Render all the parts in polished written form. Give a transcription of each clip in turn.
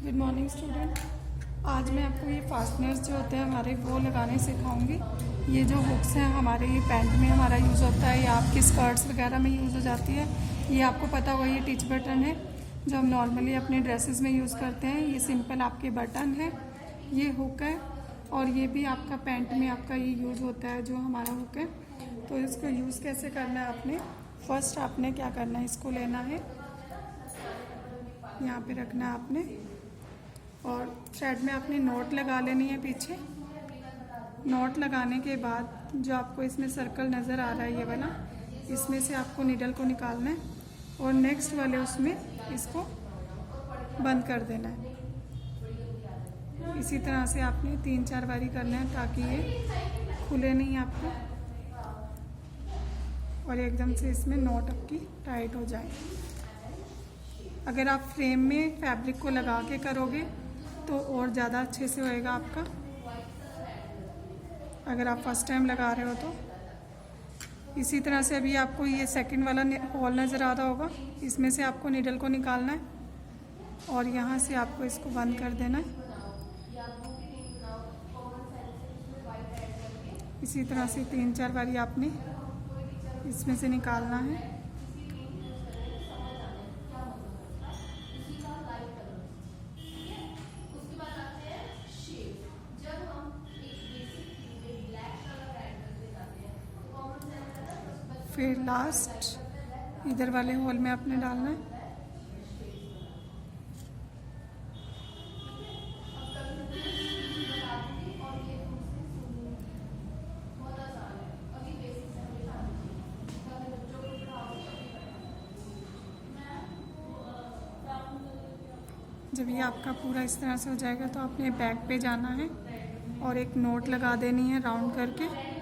Good morning student. आज मैं आपको ये फास्टनर्स जो होते हैं हमारे वो लगाने सिखाऊंगी। ये जो हुक्स हैं हमारे ये पैंट में हमारा यूज़ होता है या आपकी स्कर्ट्स वगैरह में यूज़ हो जाती है। ये आपको पता होगा ये टिच बटन है जो हम नॉर्मली अपने ड्रेसेस में यूज़ करते हैं। ये सिंपल आपके बटन है, ये हुक है और ये भी आपका पैंट में आपका ये यूज़ होता है जो हमारा हुक है। तो इसको यूज़ कैसे करना है आपने, फर्स्ट आपने क्या करना है, इसको लेना है, यहाँ पे रखना है आपने और थ्रेड में आपने नॉट लगा लेनी है पीछे। नॉट लगाने के बाद जो आपको इसमें सर्कल नज़र आ रहा है ये वाला, इसमें से आपको नीडल को निकालना है और नेक्स्ट वाले उसमें इसको बंद कर देना है। इसी तरह से आपने 3-4 बारी करना है ताकि ये खुले नहीं आपको और एकदम से इसमें नॉट आपकी टाइट हो जाए। अगर आप फ्रेम में फैब्रिक को लगा के करोगे तो और ज़्यादा अच्छे से होएगा आपका। अगर आप फर्स्ट टाइम लगा रहे हो तो इसी तरह से अभी आपको ये सेकंड वाला हॉल नज़र आ रहा होगा, इसमें से आपको नीडल को निकालना है और यहाँ से आपको इसको बंद कर देना है। इसी तरह से 3-4 बारी आपने इसमें से निकालना है। फिर लास्ट इधर वाले होल में आपने डालना है। जब ये आपका पूरा इस तरह से हो जाएगा तो आपने बैक पे जाना है और एक नोट लगा देनी है राउंड करके।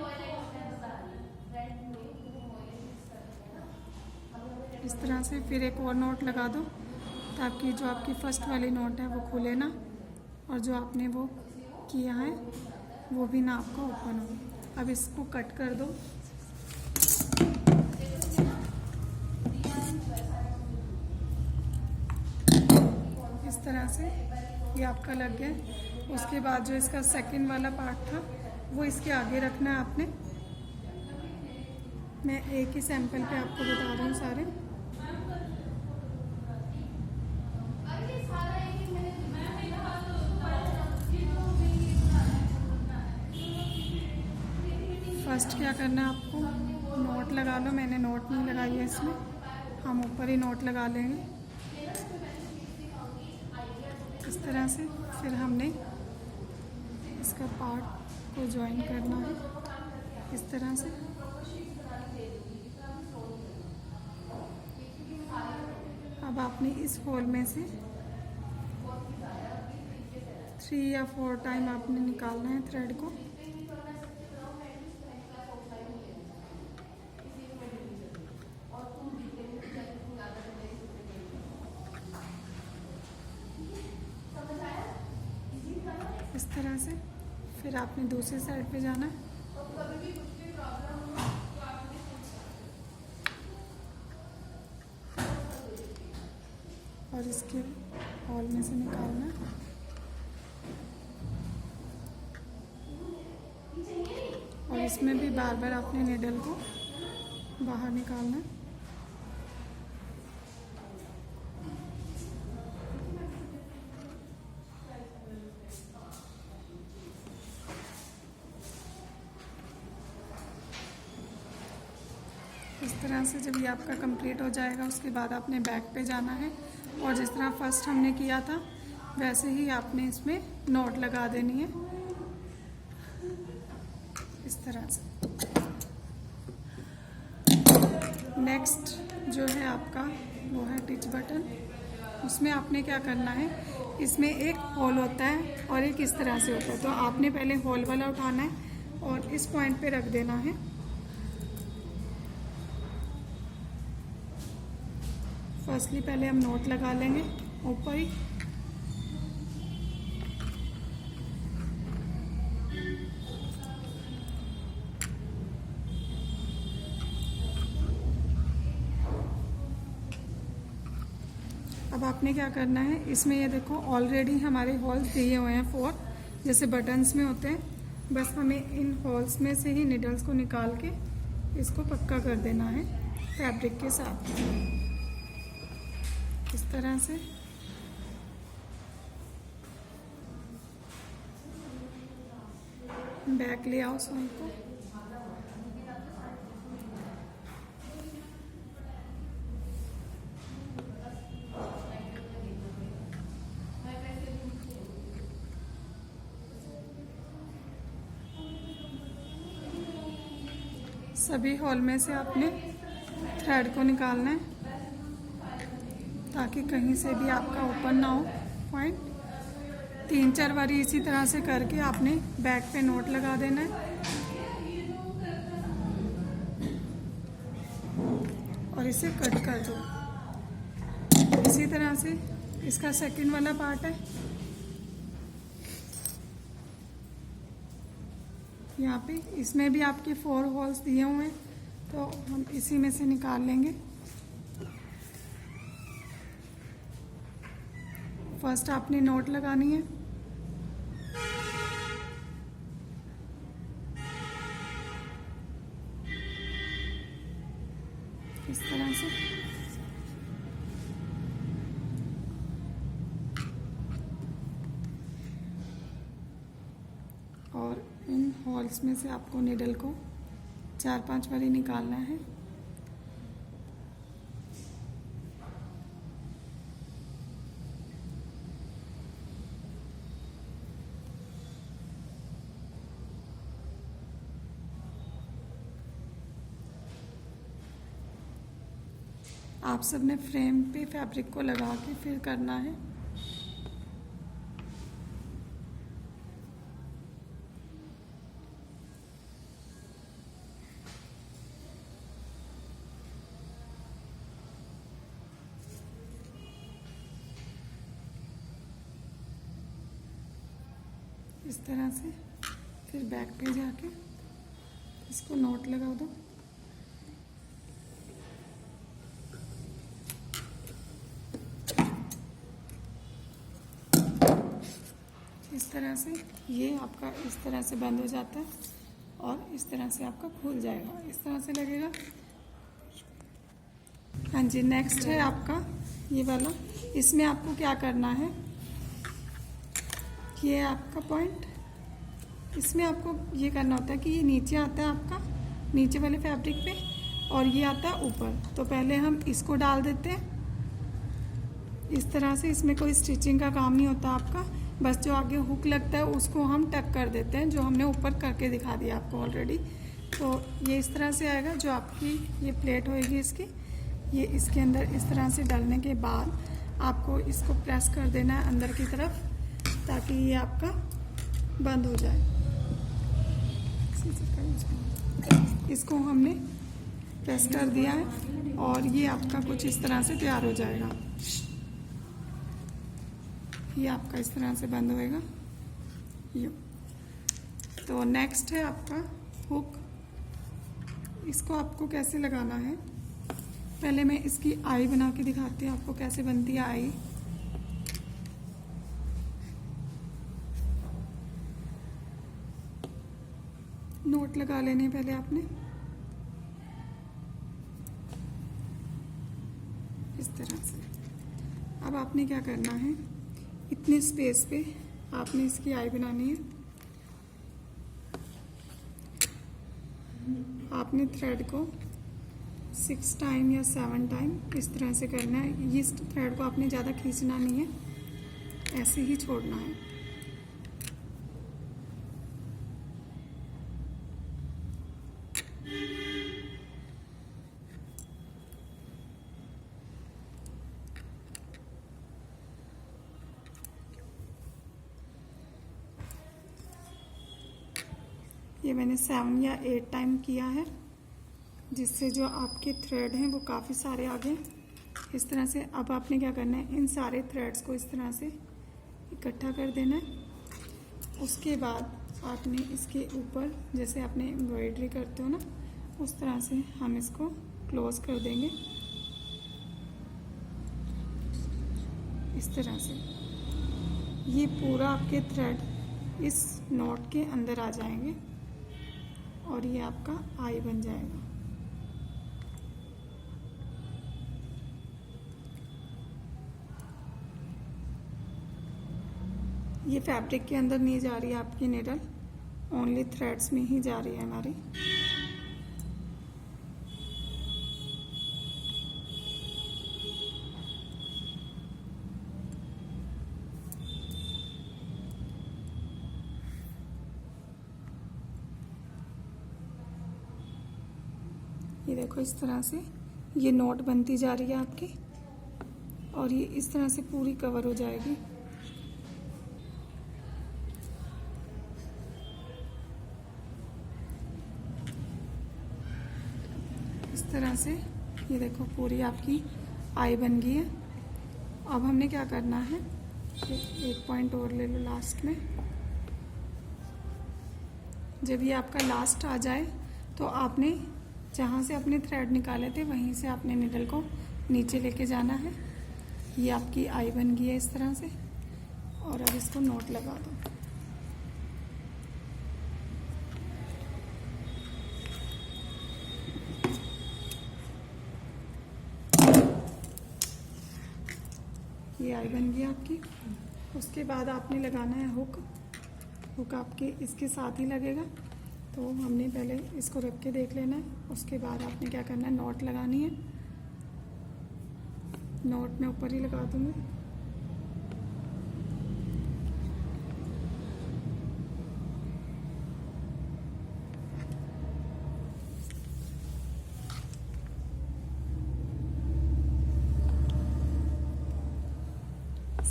इस तरह से फिर एक और नोट लगा दो ताकि जो आपकी फर्स्ट वाली नोट है वो खुले ना और जो आपने वो किया है वो भी ना आपका ओपन हो। अब इसको कट कर दो। इस तरह से ये आपका लग गया। उसके बाद जो इसका सेकंड वाला पार्ट था वो इसके आगे रखना है आपने। मैं एक ही सैंपल पे आपको बता रही हूँ सारे। फर्स्ट क्या करना है आपको, नोट लगा लो। मैंने नोट नहीं लगाई है इसमें, हम ऊपर ही नोट लगा लेंगे इस तरह से। फिर हमने इसका पार्ट को ज्वाइन करना है इस तरह से। अब आपने इस होल में से 3 या 4 टाइम आपने निकालना है थ्रेड को। इस तरह से फिर आपने दूसरी साइड पे जाना है और इसके हॉल में से निकालना है। और इसमें भी बार बार आपने नीडल को बाहर निकालना है। इस तरह से जब ये आपका कंप्लीट हो जाएगा उसके बाद आपने बैक पे जाना है और जिस तरह फर्स्ट हमने किया था वैसे ही आपने इसमें नोट लगा देनी है इस तरह से। नेक्स्ट जो है आपका वो है टिच बटन। उसमें आपने क्या करना है, इसमें एक होल होता है और एक इस तरह से होता है। तो आपने पहले होल वाला उठाना है और इस पॉइंट पे रख देना है। फर्स्टली पहले हम नोट लगा लेंगे ऊपर ही। अब अब आपने क्या करना है, इसमें ये देखो ऑलरेडी हमारे होल्स दिए हुए हैं 4, जैसे बटन्स में होते हैं। बस हमें इन होल्स में से ही निडल्स को निकाल के इसको पक्का कर देना है फैब्रिक के साथ, इस तरह से। बैक ले आओ सुई को। सभी होल में से आपने थ्रेड को निकालना है ताकि कहीं से भी आपका ओपन ना हो पॉइंट। 3-4 बारी इसी तरह से करके आपने बैक पे नोट लगा देना है और इसे कट कर दो। इसी तरह से इसका सेकंड वाला पार्ट है, यहाँ पे इसमें भी आपके 4 होल्स दिए हुए हैं, तो हम इसी में से निकाल लेंगे। फर्स्ट आपने नोट लगानी है, इस तरह से। और इन होल्स में से आपको निडल को 4-5 बारी निकालना है। आप सबने फ्रेम पे फैब्रिक को लगा के फिर करना है। इस तरह से फिर बैक पे जाके इसको नोट लगा दो। इस तरह से ये आपका इस तरह से बंद हो जाता है और इस तरह से आपका खुल जाएगा, इस तरह से लगेगा। हाँ जी, नेक्स्ट है आपका ये वाला। इसमें आपको क्या करना है, ये आपका पॉइंट, इसमें आपको ये करना होता है कि ये नीचे आता है आपका नीचे वाले फैब्रिक पे और ये आता है ऊपर। तो पहले हम इसको डाल देते हैं इस तरह से। इसमें कोई स्टिचिंग का काम नहीं होता आपका, बस जो आगे हुक लगता है उसको हम टक कर देते हैं, जो हमने ऊपर करके दिखा दिया आपको ऑलरेडी। तो ये इस तरह से आएगा। जो आपकी ये प्लेट होएगी इसकी, ये इसके अंदर इस तरह से डालने के बाद आपको इसको प्रेस कर देना है अंदर की तरफ, ताकि ये आपका बंद हो जाए। इसको हमने प्रेस कर दिया है और ये आपका कुछ इस तरह से तैयार हो जाएगा। ये आपका इस तरह से बंद होएगा। तो नेक्स्ट है आपका हुक। इसको आपको कैसे लगाना है, पहले मैं इसकी आई बना के दिखाती हूँ आपको कैसे बनती है आई। नोट लगा लेने पहले आपने इस तरह से। अब आपने क्या करना है, इतने स्पेस पे आपने इसकी आई बनानी है। आपने थ्रेड को 6 टाइम या 7 टाइम इस तरह से करना है। इस थ्रेड को आपने ज़्यादा खींचना नहीं है, ऐसे ही छोड़ना है। ये मैंने 7 या 8 टाइम किया है, जिससे जो आपके थ्रेड हैं वो काफ़ी सारे आ गए इस तरह से। अब आपने क्या करना है, इन सारे थ्रेड्स को इस तरह से इकट्ठा कर देना है। उसके बाद आपने इसके ऊपर जैसे आपने एम्ब्रॉयडरी करते हो ना, उस तरह से हम इसको क्लोज कर देंगे। इस तरह से ये पूरा आपके थ्रेड इस नॉट के अंदर आ जाएंगे और ये आपका आई बन जाएगा। ये फैब्रिक के अंदर नहीं जा रही है आपकी निडल, ओनली थ्रेड्स में ही जा रही है हमारी। ये देखो इस तरह से ये नॉट बनती जा रही है आपकी और ये इस तरह से पूरी कवर हो जाएगी। इस तरह से ये देखो पूरी आपकी आई बन गई है। अब हमने क्या करना है, एक पॉइंट और ले लो लास्ट में। जब ये आपका लास्ट आ जाए तो आपने जहाँ से अपने थ्रेड निकाले थे वहीं से आपने निडल को नीचे लेके जाना है। ये आपकी आई बन गई है इस तरह से और अब इसको नॉट लगा दो। ये आई बन गई आपकी। उसके बाद आपने लगाना है हुक। हुक आपके इसके साथ ही लगेगा, तो हमने पहले इसको रख के देख लेना है। उसके बाद आपने क्या करना है, नॉट लगानी है। नॉट मैं ऊपर ही लगा दूंगी।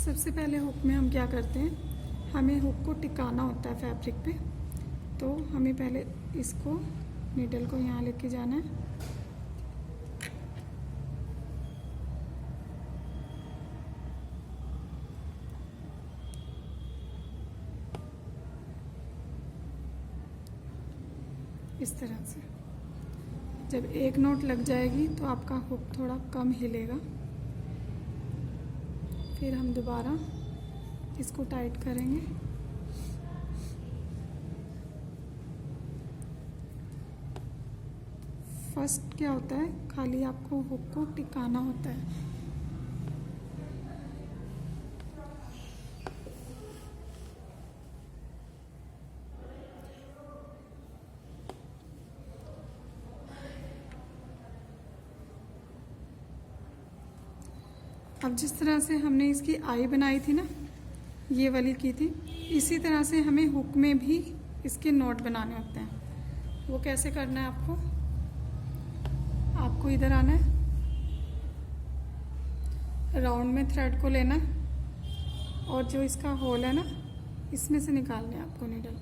सबसे पहले हुक में हम क्या करते हैं, हमें हुक को टिकाना होता है फैब्रिक पे। तो हमें पहले इसको नीडल को यहाँ लेके जाना है। इस तरह से जब एक नॉट लग जाएगी तो आपका हुक थोड़ा कम हिलेगा। फिर हम दोबारा इसको टाइट करेंगे। फर्स्ट क्या होता है, खाली आपको हुक को टिकाना होता है। अब जिस तरह से हमने इसकी आई बनाई थी ना, ये वाली की थी, इसी तरह से हमें हुक में भी इसके नॉट बनाने होते हैं। वो कैसे करना है आपको, आपको इधर आना है, राउंड में थ्रेड को लेना है और जो इसका होल है ना, इसमें से निकालना है आपको नीडल।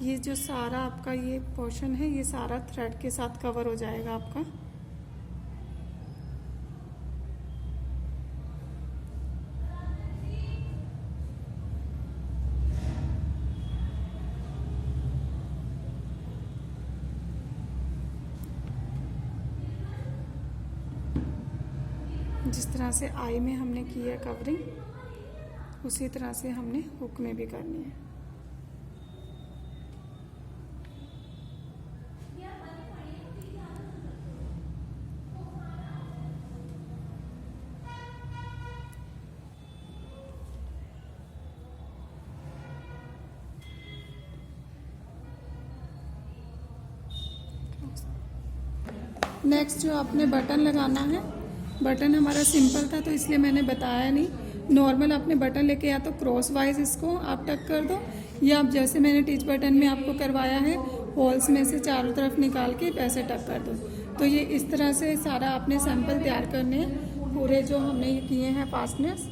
ये जो सारा आपका ये पोर्शन है, ये सारा थ्रेड के साथ कवर हो जाएगा आपका। जिस तरह से आई में हमने की है कवरिंग, उसी तरह से हमने हुक में भी करनी है। नेक्स्ट जो आपने बटन लगाना है, बटन हमारा सिंपल था तो इसलिए मैंने बताया नहीं। नॉर्मल आपने बटन लेके या तो क्रॉस वाइज इसको आप टक कर दो, या आप जैसे मैंने टीच बटन में आपको करवाया है, होल्स में से चारों तरफ निकाल के पैसे टक कर दो। तो ये इस तरह से सारा आपने सैंपल तैयार करने हैं, पूरे जो हमने किए हैं फास्टनर्स।